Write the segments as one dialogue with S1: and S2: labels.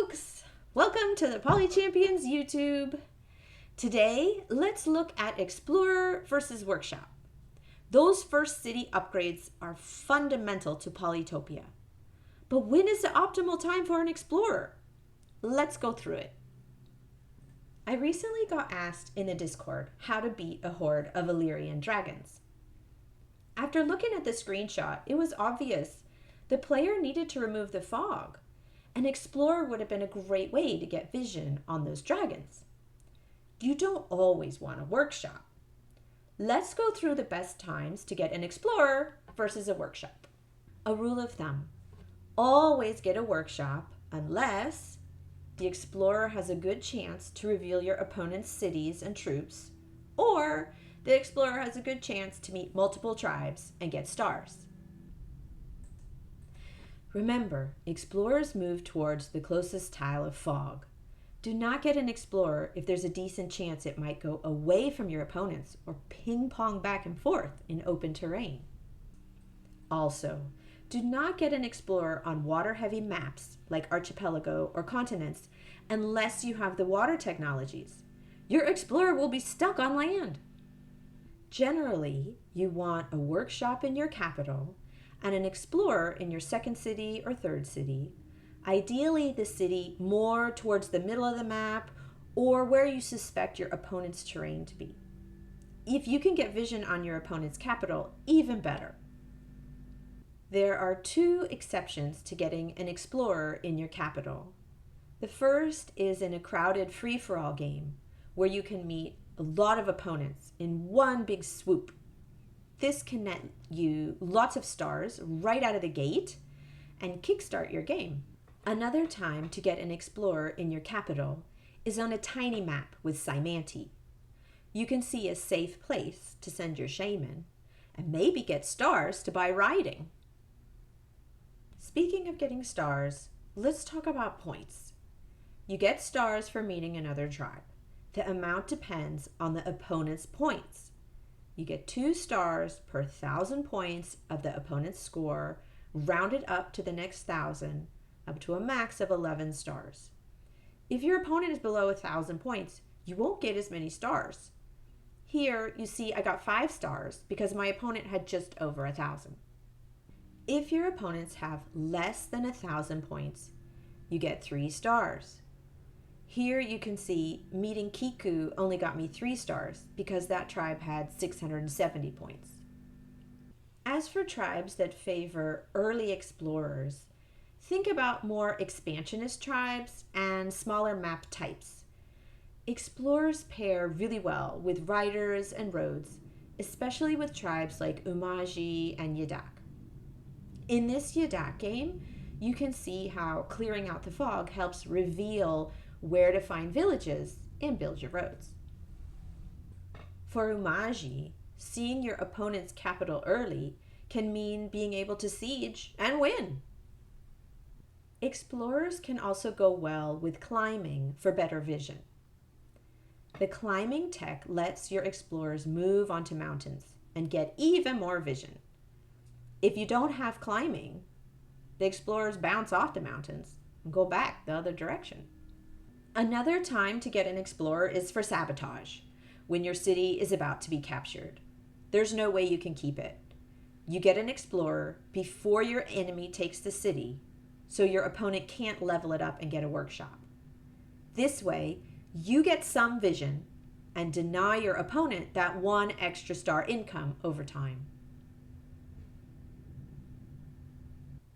S1: folks! Welcome to the Poly Champions YouTube. Today, let's look at Explorer versus Workshop. Those first city upgrades are fundamental to Polytopia. But when is the optimal time for an Explorer? Let's go through it. I recently got asked in a Discord how to beat a horde of Illyrian dragons. After looking at the screenshot, it was obvious the player needed to remove the fog. An Explorer would have been a great way to get vision on those dragons. You don't always want a Workshop. Let's go through the best times to get an Explorer versus a Workshop. A rule of thumb: always get a Workshop unless the Explorer has a good chance to reveal your opponent's cities and troops, or the Explorer has a good chance to meet multiple tribes and get stars. Remember, Explorers move towards the closest tile of fog. Do not get an Explorer if there's a decent chance it might go away from your opponents or ping-pong back and forth in open terrain. Also, do not get an Explorer on water-heavy maps like Archipelago or Continents unless you have the water technologies. Your Explorer will be stuck on land. Generally, you want a Workshop in your capital and an Explorer in your second city or third city, ideally the city more towards the middle of the map or where you suspect your opponent's terrain to be. If you can get vision on your opponent's capital, even better. There are two exceptions to getting an Explorer in your capital. The first is in a crowded free-for-all game where you can meet a lot of opponents in one big swoop. This can net you lots of stars right out of the gate and kickstart your game. Another time to get an Explorer in your capital is on a tiny map with Cymanti. You can see a safe place to send your shaman and maybe get stars to buy riding. Speaking of getting stars, let's talk about points. You get stars for meeting another tribe. The amount depends on the opponent's points. You get 2 stars per 1,000 points of the opponent's score, rounded up to the next 1,000, up to a max of 11 stars. If your opponent is below 1,000 points, you won't get as many stars. Here, you see I got 5 stars because my opponent had just over 1,000. If your opponents have less than 1,000 points, you get 3 stars. Here you can see meeting Kiku only got me 3 stars because that tribe had 670 points. As for tribes that favor early explorers, think about more expansionist tribes and smaller map types. Explorers pair really well with riders and roads, especially with tribes like Umaji and Yadak. In this Yadak game, you can see how clearing out the fog helps reveal where to find villages and build your roads. For Umaji, seeing your opponent's capital early can mean being able to siege and win. Explorers can also go well with climbing for better vision. The climbing tech lets your explorers move onto mountains and get even more vision. If you don't have climbing, the explorers bounce off the mountains and go back the other direction. Another time to get an Explorer is for Sabotage, when your city is about to be captured. There's no way you can keep it. You get an Explorer before your enemy takes the city, so your opponent can't level it up and get a Workshop. This way, you get some vision and deny your opponent that 1 extra star income over time.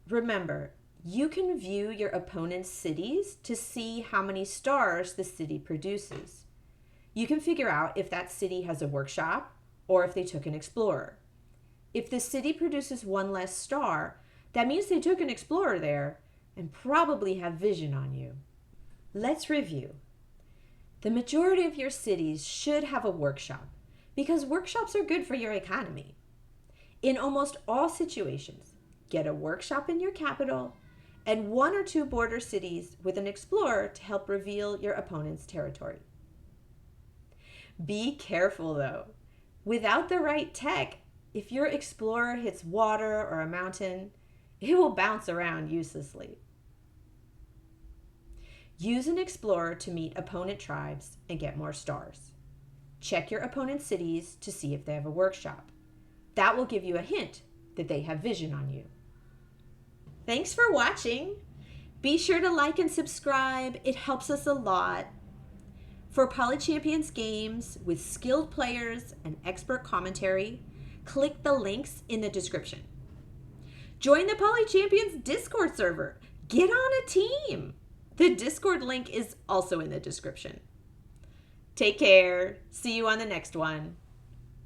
S1: Remember, you can view your opponent's cities to see how many stars the city produces. You can figure out if that city has a Workshop or if they took an Explorer. If the city produces 1 less star, that means they took an Explorer there and probably have vision on you. Let's review. The majority of your cities should have a Workshop because Workshops are good for your economy. In almost all situations, get a Workshop in your capital and 1 or 2 border cities with an Explorer to help reveal your opponent's territory. Be careful though. Without the right tech, if your Explorer hits water or a mountain, it will bounce around uselessly. Use an explorer to meet opponent tribes and get more stars. Check your opponent's cities to see if they have a workshop. That will give you a hint that they have vision on you. Thanks for watching. Be sure to like and subscribe. It helps us a lot. For Poly Champions games with skilled players and expert commentary, click the links in the description. Join the Poly Champions Discord server. Get on a team. The Discord link is also in the description. Take care. See you on the next one.